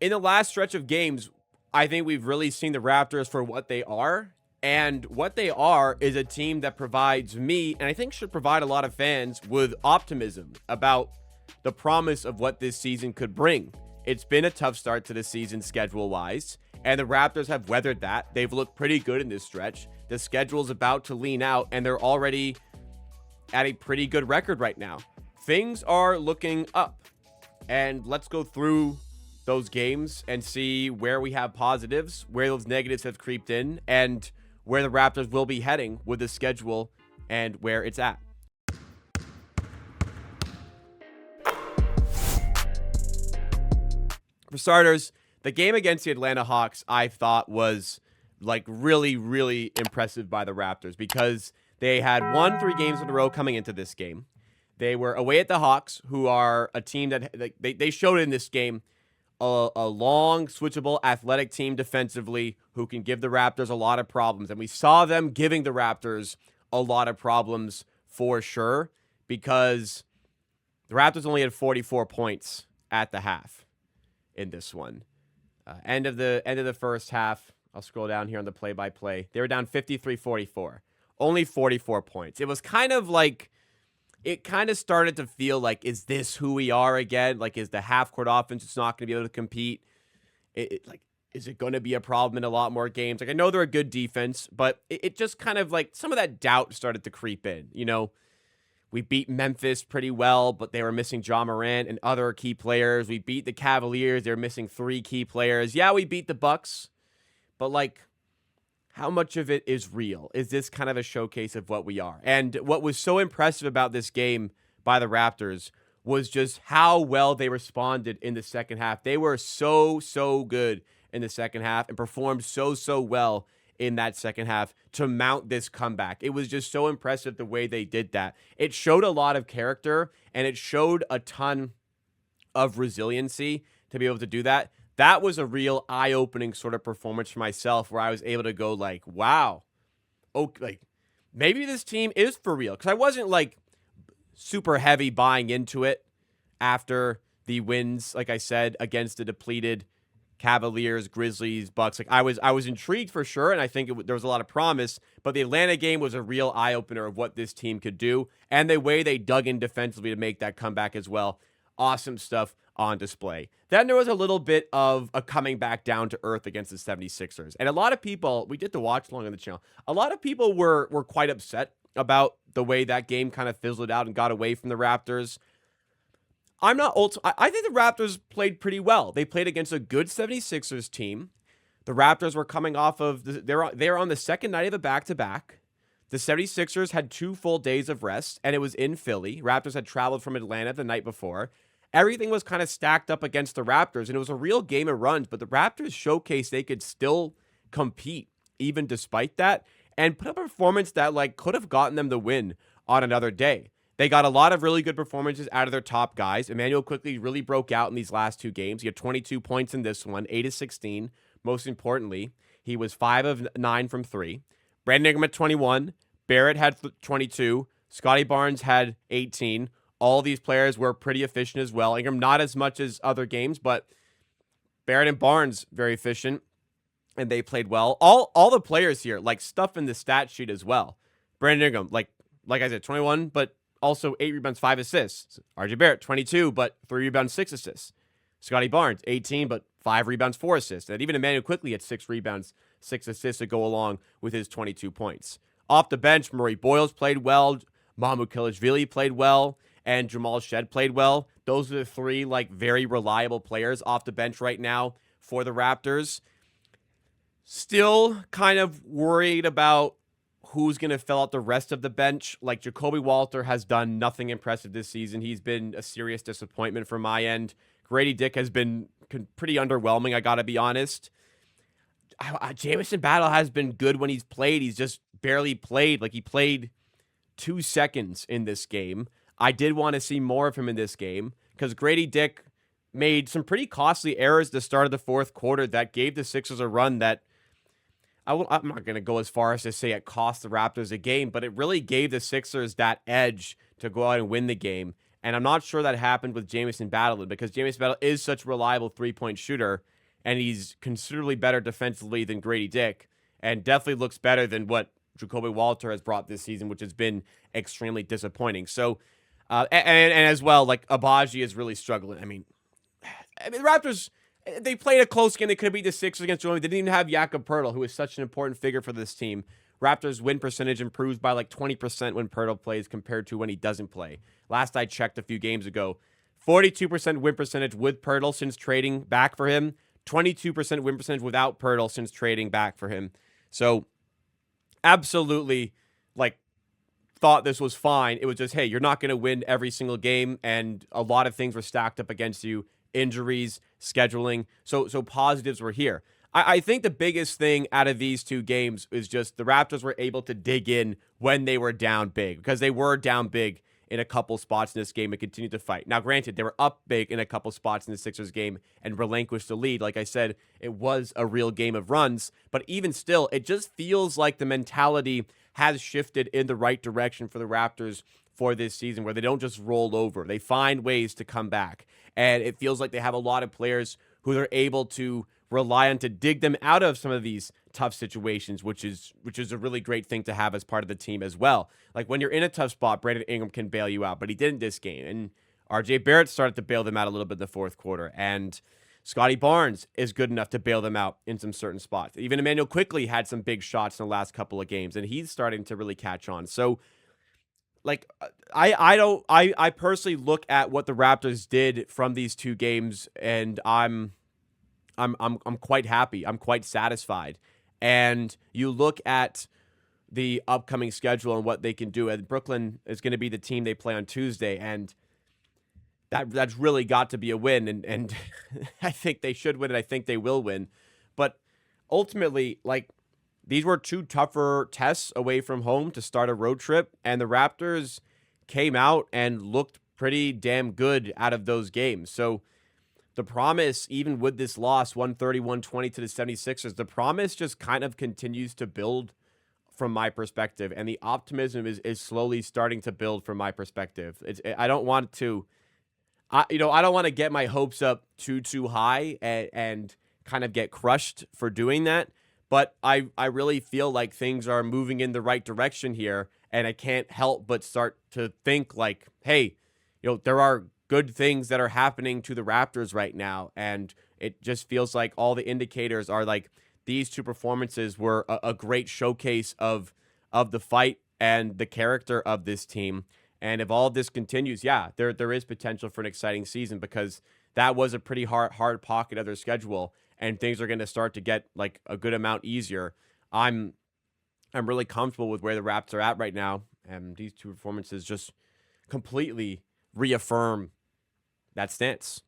in the last stretch of games, I think we've really seen the Raptors for what they are. And what they are is a team that provides me, and I think should provide a lot of fans, with optimism about the promise of what this season could bring. It's been a tough start to the season schedule-wise, and the Raptors have weathered that. They've looked pretty good in this stretch. The schedule's about to lean out, and they're already at a pretty good record right now. Things are looking up, and let's go through those games and see where we have positives, where those negatives have creeped in, and where the Raptors will be heading with the schedule and where it's at. For starters, the game against the Atlanta Hawks, I thought was like really, really impressive by the Raptors because they had won 3 games in a row coming into this game. They were away at the Hawks, who are a team that they showed in this game a long, switchable, athletic team defensively who can give the Raptors a lot of problems. And we saw them giving the Raptors a lot of problems for sure because the Raptors only had 44 points at the half in this one. End of the first half, I'll scroll down here on the play-by-play. They were down 53-44. Only 44 points. It was kind of like, it kind of started to feel like, is this who we are again? Like, is the half-court offense just not going to be able to compete? Is it going to be a problem in a lot more games? Like, I know they're a good defense, but it just kind of like, some of that doubt started to creep in. You know, we beat Memphis pretty well, but they were missing Ja Morant and other key players. We beat the Cavaliers. They were missing 3 key players. Yeah, we beat the Bucks, but like, how much of it is real? Is this kind of a showcase of what we are? And what was so impressive about this game by the Raptors was just how well they responded in the second half. They were so good in the second half and performed so well in that second half to mount this comeback. It was just so impressive the way they did that. It showed a lot of character, and it showed a ton of resiliency to be able to do that. That was a real eye-opening sort of performance for myself where I was able to go like, wow, like maybe this team is for real. Because I wasn't like super heavy buying into it after the wins, like I said, against the depleted Cavaliers, Grizzlies, Bucks. Like I was intrigued for sure, and I think there was a lot of promise. But the Atlanta game was a real eye-opener of what this team could do, and the way they dug in defensively to make that comeback as well. Awesome stuff on display. Then there was a little bit of a coming back down to earth against the 76ers. And a lot of people, we did the watch along on the channel, a lot of people were quite upset about the way that game kind of fizzled out and got away from the Raptors. I'm not I think the Raptors played pretty well. They played against a good 76ers team. The Raptors were coming off of, they're on the second night of a back-to-back. The 76ers had 2 full days of rest, and it was in Philly. Raptors had traveled from Atlanta the night before. Everything was kind of stacked up against the Raptors, and it was a real game of runs, but the Raptors showcased they could still compete even despite that and put up a performance that like could have gotten them the win on another day. They got a lot of really good performances out of their top guys. Emmanuel quickly really broke out in these last 2 games. He had 22 points in this one, 8 of 16. Most importantly, he was 5 of 9 from 3. Brandon Ingram at 21. Barrett had 22. Scotty Barnes had 18. All these players were pretty efficient as well. Ingram not as much as other games, but Barrett and Barnes very efficient, and they played well. All the players here, like stuff in the stat sheet as well. Brandon Ingram, like I said, 21, but also 8 rebounds, 5 assists. RJ Barrett, 22, but 3 rebounds, 6 assists. Scotty Barnes, 18, but 5 rebounds, 4 assists. And even Emmanuel quickly had 6 rebounds, 6 assists to go along with his 22 points. Off the bench, Murray Boyles played well. Mahmoud Kilishvili played well. And Jamal Shed played well. Those are the 3 like very reliable players off the bench right now for the Raptors. Still kind of worried about who's going to fill out the rest of the bench. Like Jacoby Walter has done nothing impressive this season. He's been a serious disappointment from my end. Grady Dick has been pretty underwhelming, I got to be honest. Jamison Battle has been good when he's played. He's just barely played. Like he played 2 seconds in this game. I did want to see more of him in this game because Grady Dick made some pretty costly errors at the start of the 4th quarter that gave the Sixers a run that I'm not going to go as far as to say it cost the Raptors a game, but it really gave the Sixers that edge to go out and win the game. And I'm not sure that happened with Jamison Battle because Jamison Battle is such a reliable three-point shooter, and he's considerably better defensively than Grady Dick, and definitely looks better than what Jacoby Walter has brought this season, which has been extremely disappointing. So, and as well, like Abaji is really struggling. The Raptors, they played a close game. They could have beat the Sixers against Germany. They didn't even have Jakob Poeltl, who is such an important figure for this team. Raptors win percentage improves by like 20% when Poeltl plays compared to when he doesn't play. Last I checked a few games ago, 42% win percentage with Poeltl since trading back for him, 22% win percentage without Poeltl since trading back for him. So absolutely, like, thought this was fine. It was just, hey, you're not going to win every single game, and a lot of things were stacked up against you. Injuries, scheduling. So positives were here. I think the biggest thing out of these two games is just the Raptors were able to dig in when they were down big, because they were down big in a couple spots in this game and continued to fight. Now, granted, they were up big in a couple spots in the Sixers game and relinquished the lead. Like I said, it was a real game of runs, but even still, it just feels like the mentality has shifted in the right direction for the Raptors for this season, where they don't just roll over. They find ways to come back. And it feels like they have a lot of players who they're able to rely on to dig them out of some of these tough situations, which is a really great thing to have as part of the team as well. Like when you're in a tough spot, Brandon Ingram can bail you out, but he didn't this game. And RJ Barrett started to bail them out a little bit in the fourth quarter. And Scotty Barnes is good enough to bail them out in some certain spots. Even Emmanuel Quickley had some big shots in the last couple of games, and he's starting to really catch on. So, like, I personally look at what the Raptors did from these two games, and I'm quite happy. I'm quite satisfied. And you look at the upcoming schedule and what they can do. And Brooklyn is going to be the team they play on Tuesday, and that's really got to be a win. And I think they should win, and I think they will win. But ultimately, like, these were two tougher tests away from home to start a road trip, and the Raptors came out and looked pretty damn good out of those games. So the promise, even with this loss, 130-120 to the 76ers, the promise just kind of continues to build from my perspective, and the optimism is slowly starting to build from my perspective. I don't want to, I don't want to get my hopes up too high and kind of get crushed for doing that. But I really feel like things are moving in the right direction here, and I can't help but start to think like, hey, there are good things that are happening to the Raptors right now, and it just feels like all the indicators are like these two performances were a great showcase of the fight and the character of this team. And if all of this continues, yeah, there is potential for an exciting season, because that was a pretty hard pocket of their schedule, and things are going to start to get like a good amount easier. I'm really comfortable with where the Raptors are at right now, and these two performances just completely reaffirm that stance.